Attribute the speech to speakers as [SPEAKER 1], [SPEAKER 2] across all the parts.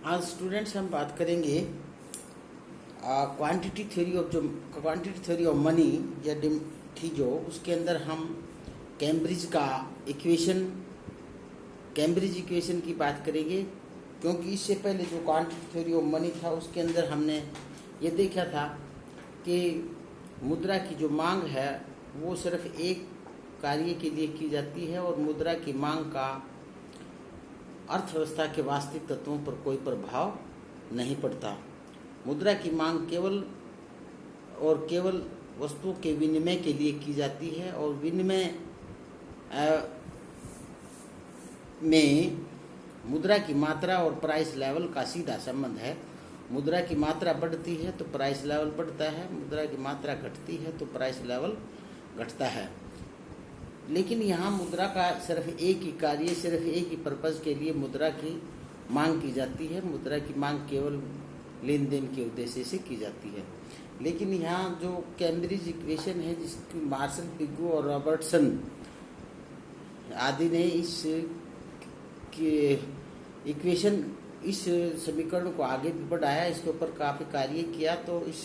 [SPEAKER 1] आज स्टूडेंट्स हम बात करेंगे क्वांटिटी थ्योरी ऑफ मनी या थी जो उसके अंदर हम कैम्ब्रिज इक्वेशन की बात करेंगे, क्योंकि इससे पहले जो क्वांटिटी थ्योरी ऑफ मनी था उसके अंदर हमने ये देखा था कि मुद्रा की जो मांग है वो सिर्फ एक कार्य के लिए की जाती है और मुद्रा की मांग का अर्थव्यवस्था के वास्तविक तत्वों पर कोई प्रभाव नहीं पड़ता। मुद्रा की मांग केवल वस्तुओं के विनिमय के लिए की जाती है और विनिमय में मुद्रा की मात्रा और प्राइस लेवल का सीधा संबंध है। मुद्रा की मात्रा बढ़ती है तो प्राइस लेवल बढ़ता है, मुद्रा की मात्रा घटती है तो प्राइस लेवल घटता है। लेकिन यहाँ मुद्रा का सिर्फ एक ही कार्य, सिर्फ एक ही पर्पज़ के लिए मुद्रा की मांग की जाती है। मुद्रा की मांग केवल लेन देन के उद्देश्य से की जाती है। लेकिन यहाँ जो कैम्ब्रिज इक्वेशन है, जिसकी मार्शल पिगू और रॉबर्टसन आदि ने इस समीकरण को आगे भी बढ़ाया, इसके ऊपर काफ़ी कार्य किया, तो इस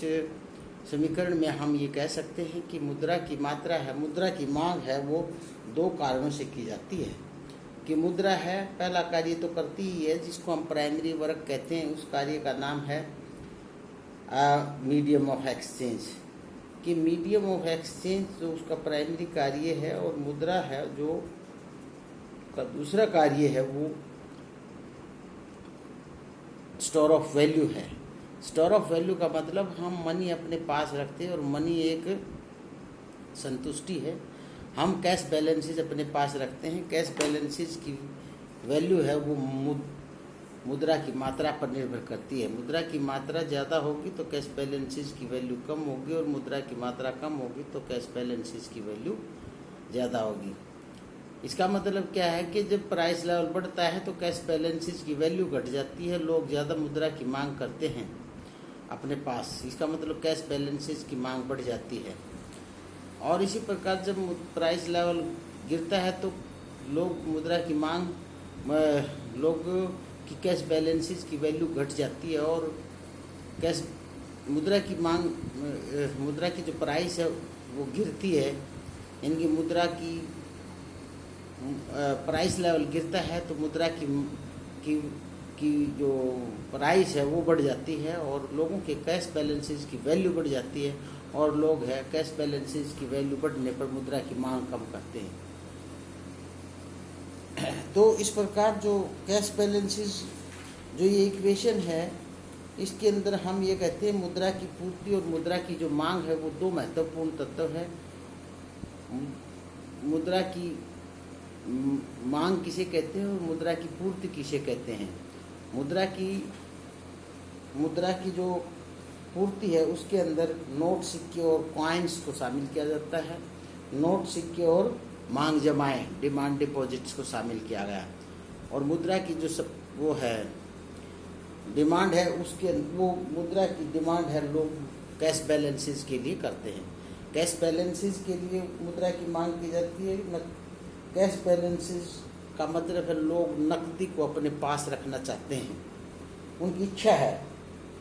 [SPEAKER 1] समीकरण में हम ये कह सकते हैं कि मुद्रा की मात्रा है, मुद्रा की मांग है, वो दो कारणों से की जाती है। कि मुद्रा है, पहला कार्य तो करती ही है जिसको हम प्राइमरी वर्क कहते हैं, उस कार्य का नाम है मीडियम ऑफ एक्सचेंज। कि मीडियम ऑफ एक्सचेंज जो उसका प्राइमरी कार्य है, और मुद्रा है जो का दूसरा कार्य है वो स्टोर ऑफ वैल्यू है। स्टोर ऑफ वैल्यू का मतलब हम मनी अपने पास रखते हैं और मनी एक संतुष्टि है। हम कैश बैलेंसेज अपने पास रखते हैं, कैश बैलेंसेज की वैल्यू है वो मुद्रा की मात्रा पर निर्भर करती है। मुद्रा की मात्रा ज़्यादा होगी तो कैश बैलेंसेज की वैल्यू कम होगी, और मुद्रा की मात्रा कम होगी तो कैश बैलेंसेज की वैल्यू ज़्यादा होगी। इसका मतलब क्या है कि जब प्राइस लेवल बढ़ता है तो कैश बैलेंसेज की वैल्यू घट जाती है, लोग ज़्यादा मुद्रा की मांग करते हैं अपने पास, इसका मतलब कैश बैलेंसेज की मांग बढ़ जाती है। और इसी प्रकार जब प्राइस लेवल गिरता है तो लोग की कैश बैलेंसेज की वैल्यू घट जाती है, और मुद्रा की जो प्राइस है वो गिरती है। इनकी मुद्रा की प्राइस लेवल गिरता है तो मुद्रा की जो प्राइस है वो बढ़ जाती है, और लोगों के कैश बैलेंसेज की वैल्यू बढ़ जाती है, और लोग है कैश बैलेंसेज की वैल्यू बढ़ने पर मुद्रा की मांग कम करते हैं। तो इस प्रकार जो कैश बैलेंसेज जो ये इक्वेशन है, इसके अंदर हम ये कहते हैं मुद्रा की पूर्ति और मुद्रा की जो मांग है वो दो महत्वपूर्ण तत्व है। मुद्रा की मांग किसे कहते हैं और मुद्रा की पूर्ति किसे कहते हैं। मुद्रा की जो पूर्ति है उसके अंदर नोट, सिक्के और कॉइन्स को शामिल किया जाता है। नोट, सिक्के और मांग जमाएं, डिमांड डिपॉजिट्स को शामिल किया गया। और मुद्रा की जो वो है डिमांड है, वो मुद्रा की डिमांड है लोग कैश बैलेंसेज के लिए करते हैं। कैश बैलेंसेज के लिए मुद्रा की मांग की जाती है। कैश बैलेंसेज का मतलब है लोग नकदी को अपने पास रखना चाहते हैं, उनकी इच्छा है।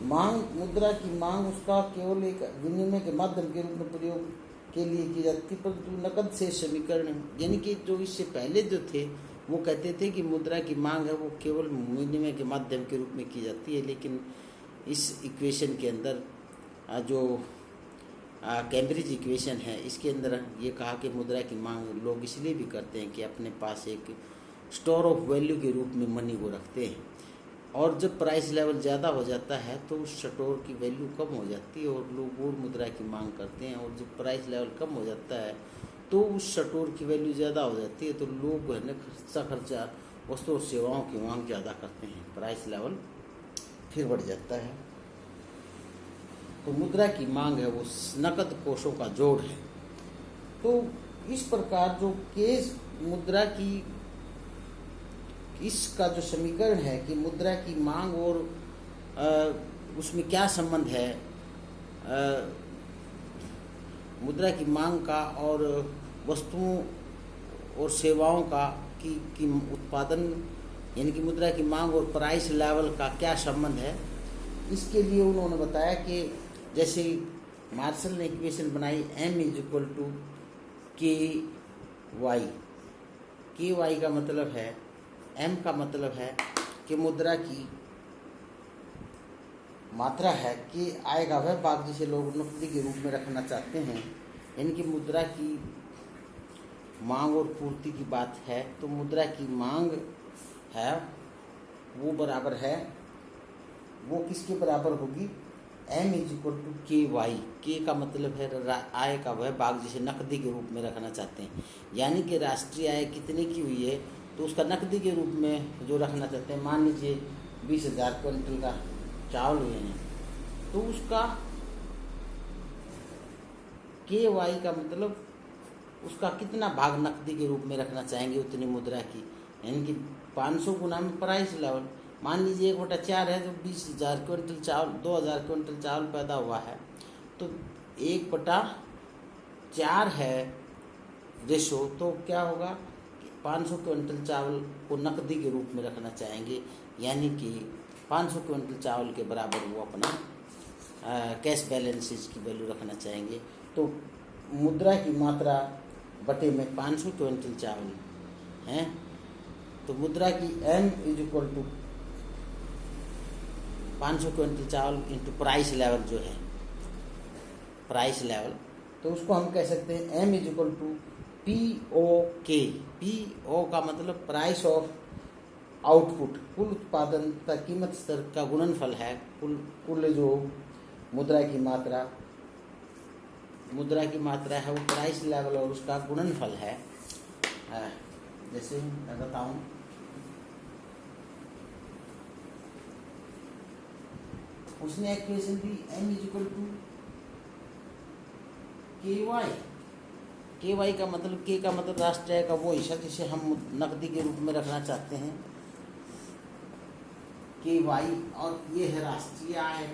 [SPEAKER 1] मुद्रा की मांग उसका केवल एक विनिमय के माध्यम के रूप में प्रयोग के लिए की जाती है, परंतु नकद से समीकरण, यानी कि जो इससे पहले जो थे वो कहते थे कि मुद्रा की मांग है वो केवल विनिमय के माध्यम के रूप में की जाती है। लेकिन इस इक्वेशन के अंदर जो कैम्ब्रिज इक्वेशन है, इसके अंदर ये कहा कि मुद्रा की मांग लोग इसलिए भी करते हैं कि अपने पास एक स्टोर ऑफ वैल्यू के रूप में मनी को रखते हैं, और जब प्राइस लेवल ज़्यादा हो जाता है तो उस स्टोर की वैल्यू कम हो जाती है और लोग और मुद्रा की मांग करते हैं, और जब प्राइस लेवल कम हो जाता है तो उस स्टोर की वैल्यू ज़्यादा हो जाती है, तो लोग है ना खर्चा वस्तु और सेवाओं की मांग ज़्यादा करते हैं, प्राइस लेवल फिर बढ़ जाता है। तो मुद्रा की मांग है वो नकद कोषों का जोड़ है। तो इस प्रकार जो केस मुद्रा की इसका जो समीकरण है कि मुद्रा की मांग और उसमें क्या संबंध है, मुद्रा की मांग का और वस्तुओं और सेवाओं का की उत्पादन यानी कि मुद्रा की मांग और प्राइस लेवल का क्या संबंध है। इसके लिए उन्होंने बताया कि जैसे मार्शल ने इक्वेशन बनाई M = KY। KY का मतलब है, M का मतलब है कि मुद्रा की मात्रा है, कि आएगा वह भाग जिसे लोग नकदी के रूप में रखना चाहते हैं। इनकी मुद्रा की मांग और पूर्ति की बात है, तो मुद्रा की मांग है वो बराबर है, वो किसके बराबर होगी, M = KY। के का मतलब है आय का वह भाग जिसे नकदी के रूप में रखना चाहते हैं। यानी कि राष्ट्रीय आय कितने की हुई है तो उसका नकदी के रूप में जो रखना चाहते हैं, मान लीजिए 20,000 क्विंटल का चावल हुए हैं, तो उसका KY का मतलब उसका कितना भाग नकदी के रूप में रखना चाहेंगे उतनी मुद्रा की, यानी कि 500 गुना में प्राइस लेवल। मान लीजिए 1/4 है तो 20,000 क्विंटल चावल, 2,000 क्विंटल चावल पैदा हुआ है, तो 1/4 है रेशो, तो क्या होगा, 500 क्विंटल चावल को नकदी के रूप में रखना चाहेंगे, यानी कि 500 क्विंटल चावल के बराबर वो अपना कैश बैलेंसेज की वैल्यू रखना चाहेंगे। तो मुद्रा की मात्रा बटे में 500 क्विंटल चावल हैं, तो मुद्रा की M = 500 क्विंटल चावल इंटू प्राइस लेवल जो है, प्राइस लेवल, तो उसको हम कह सकते हैं M = POK। PO का मतलब प्राइस ऑफ आउटपुट, कुल उत्पादन कीमत स्तर का गुणनफल है, कुल जो मुद्रा की मात्रा है वो प्राइस लेवल और उसका गुणनफल है। जैसे मैं बताऊं, उसने इक्वेशन दी M = KY। KY का मतलब, K का मतलब राष्ट्रीय आय का वो हिस्सा जिसे हम नकदी के रूप में रखना चाहते हैं, KY, और ये है राष्ट्रीय आय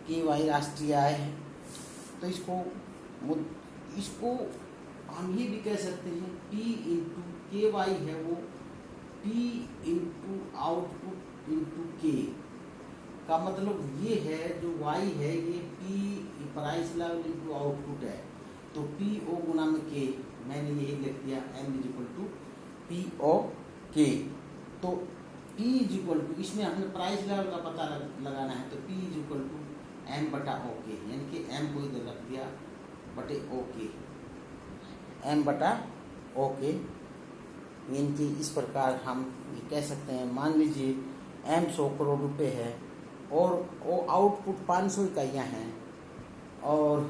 [SPEAKER 1] KY राष्ट्रीय आय है। तो इसको हम ये भी कह सकते हैं P × KY है वो P × आउटपुट × K का मतलब ये है, जो Y है ये P प्राइस लेवल × आउटपुट है, तो PO गुना में K, मैंने यही लिख दिया M = POK। तो P = इसमें हमें प्राइस लेवल का पता लगाना है, तो P = M/OK, यानी कि M को इधर रख दिया बटे OK, M/OK। यानी कि इस प्रकार हम ये कह सकते हैं, मान लीजिए M 100 करोड़ रुपए है और वो आउटपुट 500 इकाइयाँ हैं और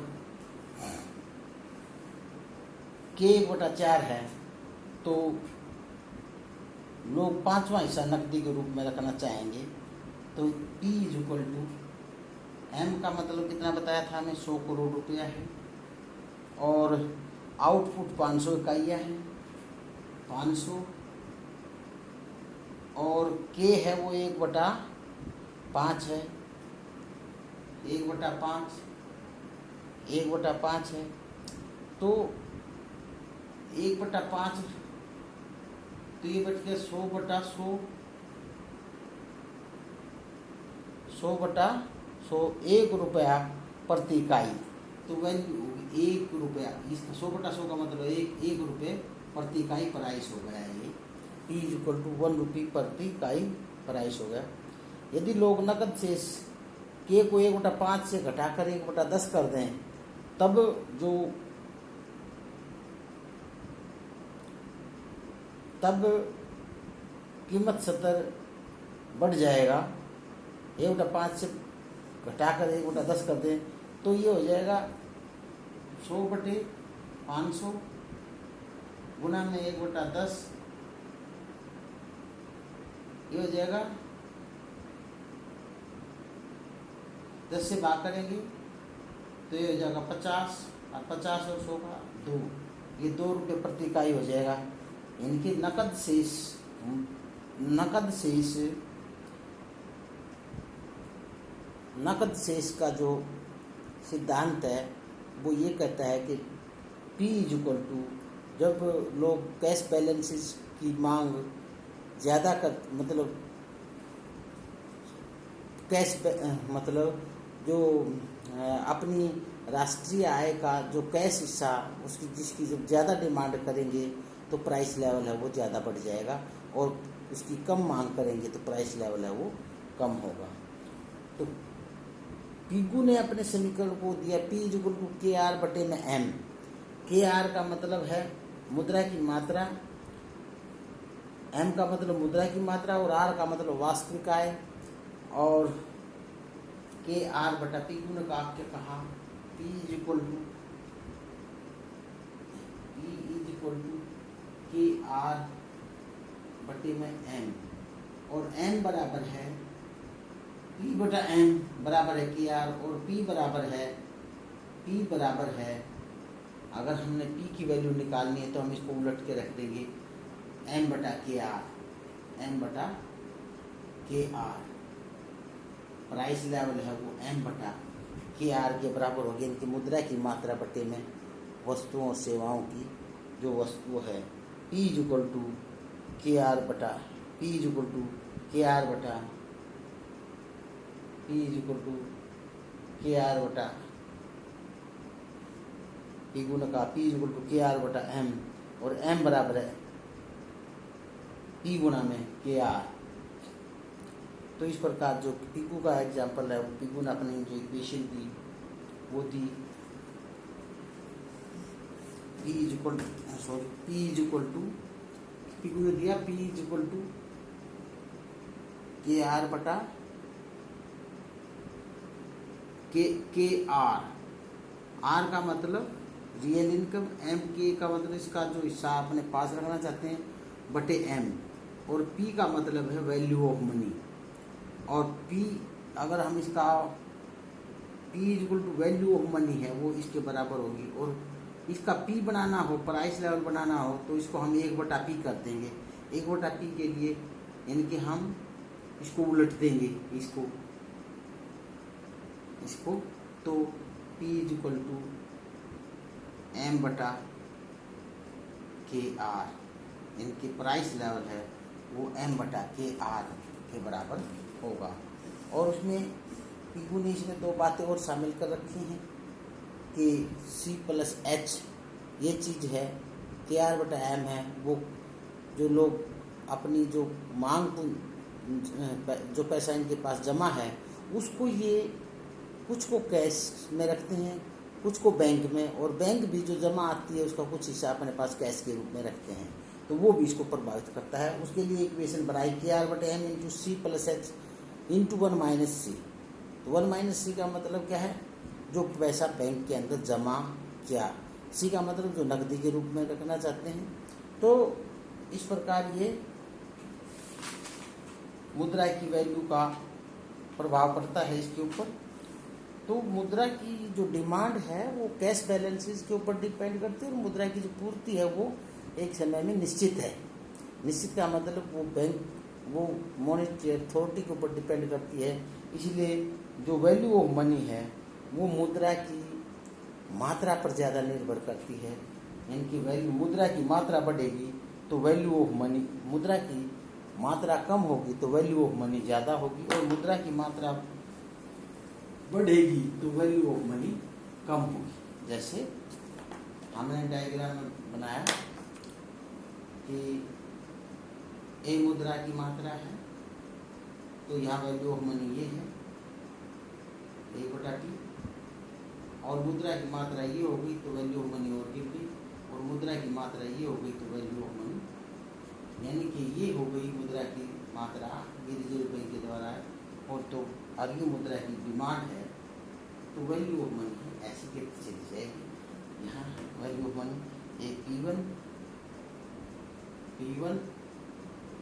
[SPEAKER 1] K 1/4 है, तो लोग 5वां हिस्सा नकदी के रूप में रखना चाहेंगे। तो P = M का मतलब कितना बताया था हमें, 100 करोड़ रुपया है और आउटपुट 500 इकाइयाँ हैं, 500, और K है वो 1/5 है, 1/5 है, तो 1/5, तो ये बच गया 100/100, 100/100, 1 रुपया प्रति इकाई, तो वैल्यू होगी 1 रुपया। इसका 100/100 का मतलब 1 रुपये प्रति इकाई प्राइस हो गया है। ये P = 1 रुपये प्रति इकाई प्राइस हो गया। यदि लोग नकद शेष K को 1/5 से घटाकर 1/10 कर दें, तब कीमत स्तर बढ़ जाएगा। 1/5 से घटाकर 1/10 कर दें तो ये हो जाएगा 100/500 गुना में 1/10, ये हो जाएगा 10 से भाग करेंगे तो ये हो जाएगा 50, और 50 और 100 का 2, ये 2 रुपये प्रति इकाई हो जाएगा। इनके नकद शेष का जो सिद्धांत है वो ये कहता है कि P = जब लोग कैश बैलेंसेस की मांग ज़्यादा कर मतलब मतलब जो अपनी राष्ट्रीय आय का जो कैश हिस्सा उसकी जिसकी जब ज़्यादा डिमांड करेंगे तो प्राइस लेवल है वो ज़्यादा बढ़ जाएगा, और उसकी कम मांग करेंगे तो प्राइस लेवल है वो कम होगा। तो पिगू ने अपने समीकरण को दिया P=KR/M। KR का मतलब है मुद्रा की मात्रा, M का मतलब मुद्रा की मात्रा और R का मतलब वास्तविक आय। और KR/पिगू ने क्या कहा, P=KR/M और M बराबर है P/M बराबर है KR, और P बराबर है अगर हमने P की वैल्यू निकालनी है तो हम इसको उलट के रख देंगे M/KR। प्राइस लेवल है वो M/KR के बराबर होगी, इनकी मुद्रा की मात्रा बटे में वस्तुओं और सेवाओं की जो वस्तु है। P=KR/M पिगू ने कहा P=KR/M और M बराबर है P गुणा में KR। तो इस प्रकार जो पिगू का एग्जाम्पल है, पिगू ने अपनी जो इक्वेशन दी वो दी पिगू ने दिया P=KR। R का मतलब रियल इनकम, M K का मतलब इसका जो हिस्सा अपने पास रखना चाहते हैं बटे M, और P का मतलब है वैल्यू ऑफ मनी। और P अगर हम इसका P=वैल्यू ऑफ मनी है वो इसके बराबर होगी, और इसका P बनाना हो, प्राइस लेवल बनाना हो तो इसको हम 1/P कर देंगे। 1/P के लिए यानी कि हम इसको उलट देंगे इसको तो P=M/KR, इनकी प्राइस लेवल है वो M/KR के बराबर होगा। और उसमें पिगू ने इसमें 2 बातें और शामिल कर रखी हैं कि C+H ये चीज़ है, KR/M है, वो जो लोग अपनी जो मांग जो पैसा इनके पास जमा है उसको ये कुछ को कैश में रखते हैं, कुछ को बैंक में, और बैंक भी जो जमा आती है उसका कुछ हिस्सा अपने पास कैश के रूप में रखते हैं, तो वो भी इसको प्रभावित करता है। उसके लिए इक्वेशन बनाई KR/M × C+H × 1 - C। तो 1 - C का मतलब क्या है, जो पैसा बैंक के अंदर जमा किया, C का मतलब जो नकदी के रूप में रखना चाहते हैं। तो इस प्रकार ये मुद्रा की वैल्यू का प्रभाव पड़ता है इसके ऊपर। तो मुद्रा की जो डिमांड है वो कैश बैलेंसेस के ऊपर डिपेंड करती है, और मुद्रा की जो पूर्ति है वो एक समय में निश्चित है। निश्चित का मतलब वो मॉनेटरी अथॉरिटी के ऊपर डिपेंड करती है। इसलिए जो वैल्यू ऑफ मनी है वो मुद्रा की मात्रा पर ज़्यादा निर्भर करती है। इनकी वैल्यू, मुद्रा की मात्रा बढ़ेगी तो वैल्यू ऑफ मनी, मुद्रा की मात्रा कम होगी तो वैल्यू ऑफ मनी ज़्यादा होगी, और मुद्रा की मात्रा बढ़ेगी तो वैल्यू ऑफ मनी कम होगी। जैसे हमने डायग्राम में बनाया कि ए मुद्रा की मात्रा है तो यहाँ वैल्यू ऑफ मनी ये है 1/T, और मुद्रा की मात्रा ये हो गई तो वैल्यू ऑफ मनी और गिर गई, और मुद्रा की मात्रा ये हो गई तो वैल्यू ऑफ मनी, यानी कि ये हो गई मुद्रा की मात्रा रिजर्व बैंक के द्वारा, और तो अगली मुद्रा की डिमांड है तो वैल्यू ऑफ मनी ऐसी के चली जाएगी। यहाँ value of money A P1,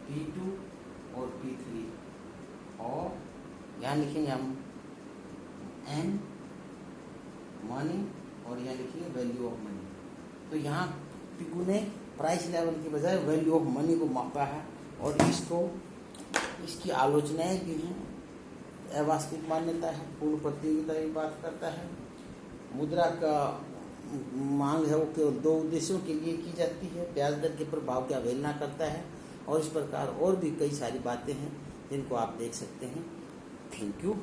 [SPEAKER 1] P2 और P3, और यहाँ लिखेंगे हम M मनी, और यहाँ लिखेंगे वैल्यू ऑफ मनी। तो यहाँ पिगू ने प्राइस लेवल की बजाय वैल्यू ऑफ मनी को मापा है, और इसकी आलोचनाएं भी हैं। अवास्तविक मान्यता है, पूर्ण प्रतियोगिता की बात करता है, मुद्रा का मांग है वो केवल दो उद्देश्यों के लिए की जाती है, ब्याज दर के प्रभाव की अवहेलना करता है, और इस प्रकार और भी कई सारी बातें हैं जिनको आप देख सकते हैं। Thank you.